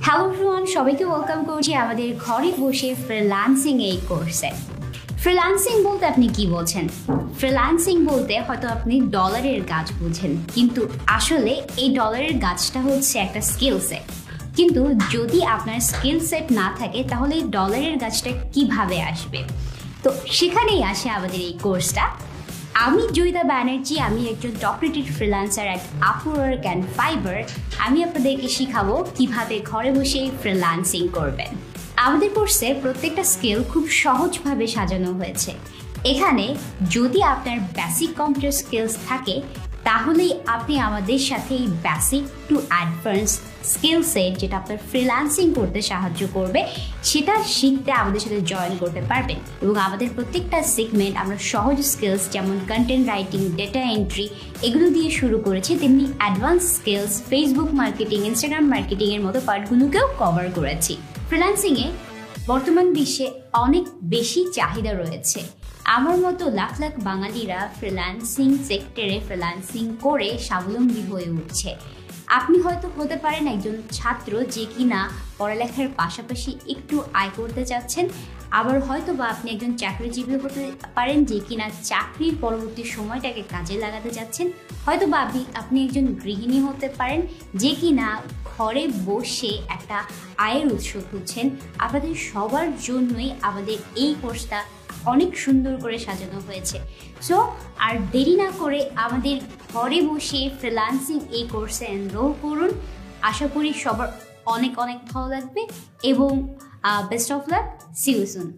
Hello everyone, সবাইকে welcome করছি আমাদের ঘরে বসে ফ্রিল্যান্সিং এই কোর্সে। ফ্রিল্যান্সিং বলতে আপনি কি বোঝেন? ফ্রিল্যান্সিং বলতে হয়তো আপনি ডলারের গাছ বোঝেন, কিন্তু আসলে এই ডলারের গাছটা হচ্ছে একটা স্কিল সেট। কিন্তু যদি আপনার স্কিল সেট না থাকে তাহলে এই ডলারের গাছটা কিভাবে আসবে? তো সেখানেই আসে আমাদের এই কোর্সটা। আমি জয়িতা ব্যানার্জি, আমি একজন top rated freelancer at Upwork and fibre. আমি আপনাদেরকে শিখাবো কিভাবে ঘরে বসে ফ্রিল্যান্সিং করবেন। আমাদের কোর্সে প্রত্যেকটা স্কিল খুব সহজভাবে সাজানো হয়েছে। এখানে যদি আপনার বেসিক কম্পিউটার স্কিলস থাকে তাহলেই আপনি আমাদের সাথে এই basic to advance skill set, যেটা আপনার ফ্রিল্যান্সিং করতে সাহায্য করবে, সেটা শিখতে আমাদের সাথে জয়েন করতে পারবেন। এবং আমাদের প্রত্যেকটা সেগমেন্ট আমরা সহজ স্কিলস যেমন কন্টেন্ট রাইটিং, ডেটা এন্ট্রি এগুলো দিয়ে শুরু করেছি, তেমনি advance skills Facebook marketing, Instagram মার্কেটিংয়ের মতো পার্টগুলোকেও কভার করেছি। ফ্রিল্যান্সিংয়ে বর্তমান বিশ্বে অনেক বেশি চাহিদা রয়েছে। আমার মতো লাখ লাখ বাঙালিরা ফ্রিল্যান্সিং সেক্টরে ফ্রিল্যান্সিং করে স্বাবলম্বী হয়ে উঠছে। আপনি হয়তো হতে পারেন একজন ছাত্র যে কিনা পড়ালেখার পাশাপাশি একটু আয় করতে চাচ্ছেন, আবার হয়তো বা আপনি একজন চাকরিজীবী হতে পারেন যে কিনা চাকরির পরবর্তী সময়টাকে কাজে লাগাতে যাচ্ছেন, হয়তো বা আপনি একজন গৃহিণী হতে পারেন যে কিনা ঘরে বসে একটা আয়ের উৎস খুঁজছেন। আপনাদের সবার জন্যই আমাদের এই কোর্সটা অনেক সুন্দর করে সাজানো হয়েছে। সো আর দেরি না করে আমাদের ঘরে বসে ফ্রিল্যান্সিং এই কোর্সে এনরোল করুন। আশা করি সবার অনেক অনেক ভালো লাগবে এবং best of luck, see you soon.